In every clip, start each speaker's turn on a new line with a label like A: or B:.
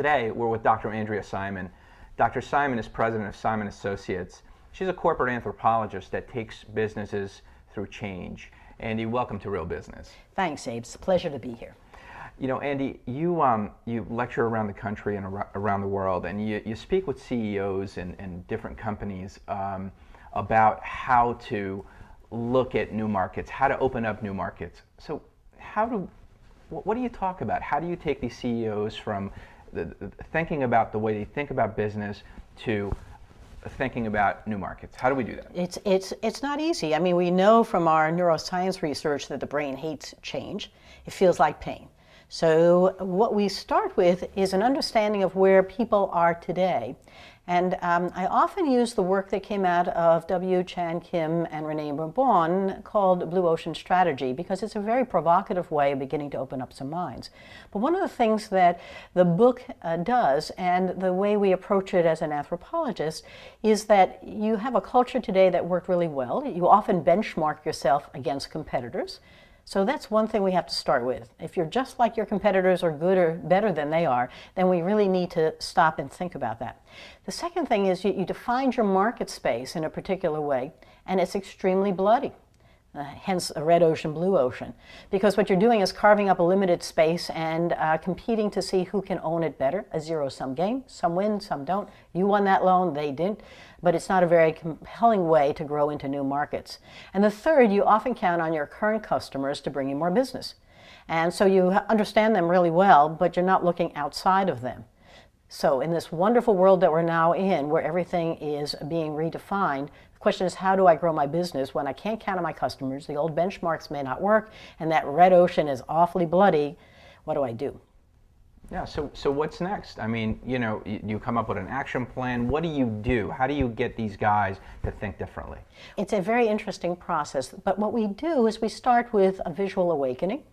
A: today we're with Dr. Andrea Simon. Dr. Simon is president of Simon Associates. She's a corporate anthropologist that takes businesses through change. Andi, welcome to Real Business.
B: Thanks, Abe. It's a pleasure to be here.
A: You know, Andi, you lecture around the country and around the world, and you speak with CEOs and different companies about how to look at new markets, how to open up new markets. So what do you talk about? How do you take these CEOs from thinking about the way they think about business to thinking about new markets? How do we do that?
B: It's not easy. I mean, we know from our neuroscience research that the brain hates change. It feels like pain. So what we start with is an understanding of where people are today. And I often use the work that came out of W. Chan Kim and Renee Bourbon called Blue Ocean Strategy, because it's a very provocative way of beginning to open up some minds. But one of the things that the book does, and the way we approach it as an anthropologist, is that you have a culture today that worked really well. You often benchmark yourself against competitors. So that's one thing we have to start with. If you're just like your competitors or good or better than they are, then we really need to stop and think about that. The second thing is you define your market space in a particular way, and it's extremely bloody. Hence a red ocean, blue ocean. Because what you're doing is carving up a limited space and competing to see who can own it better. A zero-sum game. Some win, some don't. You won that loan, they didn't. But it's not a very compelling way to grow into new markets. And the third, you often count on your current customers to bring you more business. And so you understand them really well, but you're not looking outside of them. So in this wonderful world that we're now in, where everything is being redefined, the question is, how do I grow my business when I can't count on my customers, the old benchmarks may not work, and that red ocean is awfully bloody? What do I do?
A: Yeah, so what's next? I mean, you know, you come up with an action plan. What do you do? How do you get these guys to think differently?
B: It's a very interesting process, but what we do is we start with a visual awakening.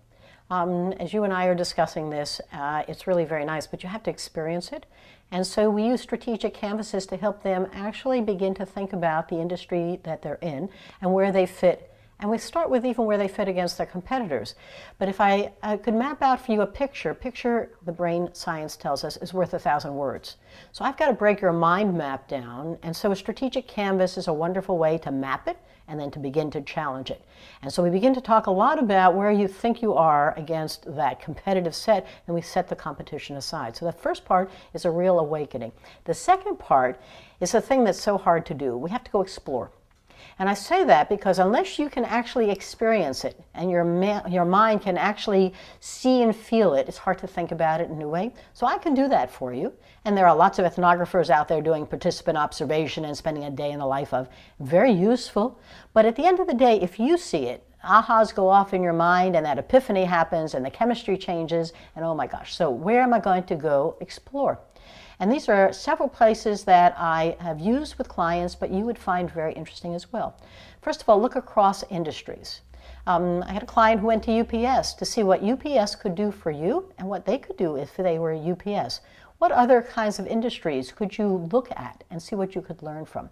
B: As you and I are discussing this, it's really very nice, but you have to experience it. And so we use strategic canvases to help them actually begin to think about the industry that they're in and where they fit. And we start with even where they fit against their competitors. But if I could map out for you a picture, the brain science tells us, is worth 1,000 words. So I've got to break your mind map down, and so a strategic canvas is a wonderful way to map it and then to begin to challenge it. And so we begin to talk a lot about where you think you are against that competitive set, and we set the competition aside. So the first part is a real awakening. The second part is the thing that's so hard to do. We have to go explore. And I say that because unless you can actually experience it and your mind can actually see and feel it, it's hard to think about it in a new way. So I can do that for you. And there are lots of ethnographers out there doing participant observation and spending a day in the life of. Very useful. But at the end of the day, if you see it, ahas go off in your mind and that epiphany happens and the chemistry changes and oh my gosh, so where am I going to go explore? And these are several places that I have used with clients, but you would find very interesting as well. First of all, look across industries. I had a client who went to UPS to see what UPS could do for you and what they could do if they were UPS. What other kinds of industries could you look at and see what you could learn from?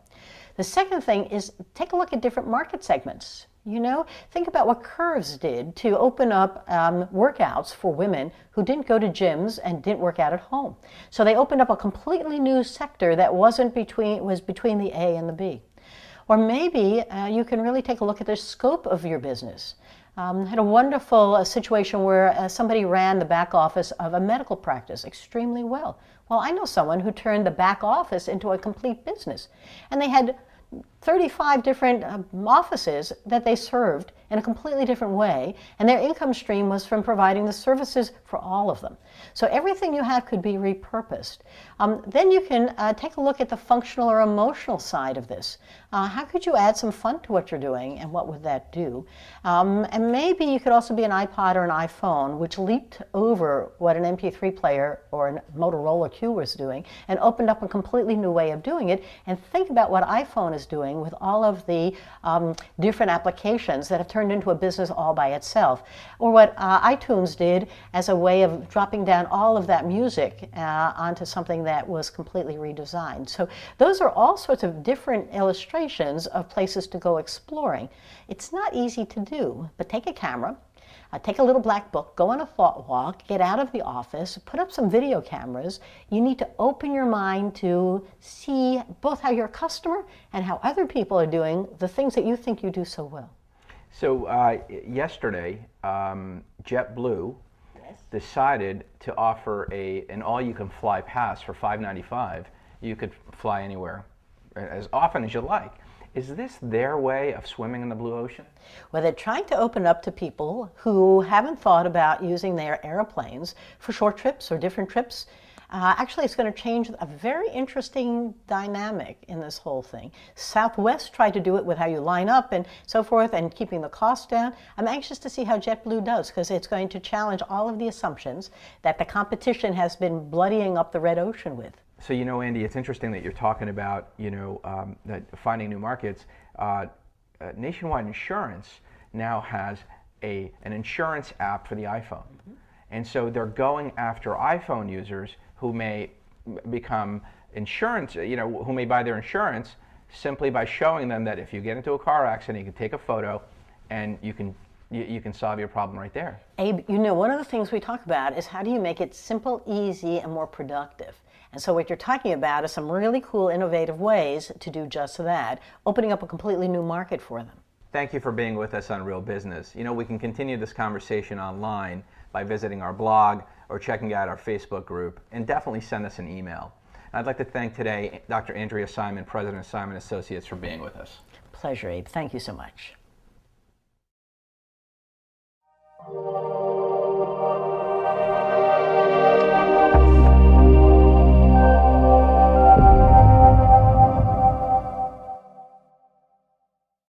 B: The second thing is take a look at different market segments. You know, think about what Curves did to open up workouts for women who didn't go to gyms and didn't work out at home. So they opened up a completely new sector that was between the A and the B. Or maybe you can really take a look at the scope of your business. Had a wonderful situation where somebody ran the back office of a medical practice extremely well. Well, I know someone who turned the back office into a complete business. And they had 35 different offices that they served in a completely different way, and their income stream was from providing the services for all of them. So everything you had could be repurposed. Then you can take a look at the functional or emotional side of this. How could you add some fun to what you're doing, and what would that do? And maybe you could also be an iPod or an iPhone, which leaped over what an MP3 player or a Motorola Q was doing and opened up a completely new way of doing it. And think about what iPhone is doing with all of the different applications that have turned into a business all by itself. Or what iTunes did as a way of dropping down all of that music onto something that was completely redesigned. So those are all sorts of different illustrations of places to go exploring. It's not easy to do, but take a camera Take a little black book, go on a thought walk, get out of the office, put up some video cameras. You need to open your mind to see both how your customer and how other people are doing the things that you think you do so well.
A: So yesterday, JetBlue decided to offer an all-you-can-fly pass for $5.95. You could fly anywhere as often as you like. Is this their way of swimming in the blue ocean?
B: Well, they're trying to open up to people who haven't thought about using their airplanes for short trips or different trips. Actually, it's going to change a very interesting dynamic in this whole thing. Southwest tried to do it with how you line up and so forth and keeping the cost down. I'm anxious to see how JetBlue does, because it's going to challenge all of the assumptions that the competition has been bloodying up the red ocean with.
A: So, you know, Andi, it's interesting that you're talking about, that finding new markets. Nationwide Insurance now has an insurance app for the iPhone. And so they're going after iPhone users who may become insurance, who may buy their insurance simply by showing them that if you get into a car accident, you can take a photo and you can solve your problem right there.
B: Abe, one of the things we talk about is how do you make it simple, easy, and more productive? And so what you're talking about is some really cool, innovative ways to do just that, opening up a completely new market for them.
A: Thank you for being with us on Real Business. We can continue this conversation online by visiting our blog or checking out our Facebook group, and definitely send us an email. And I'd like to thank today Dr. Andrea Simon, President of Simon Associates, for being with us.
B: Pleasure, Abe. Thank you so much.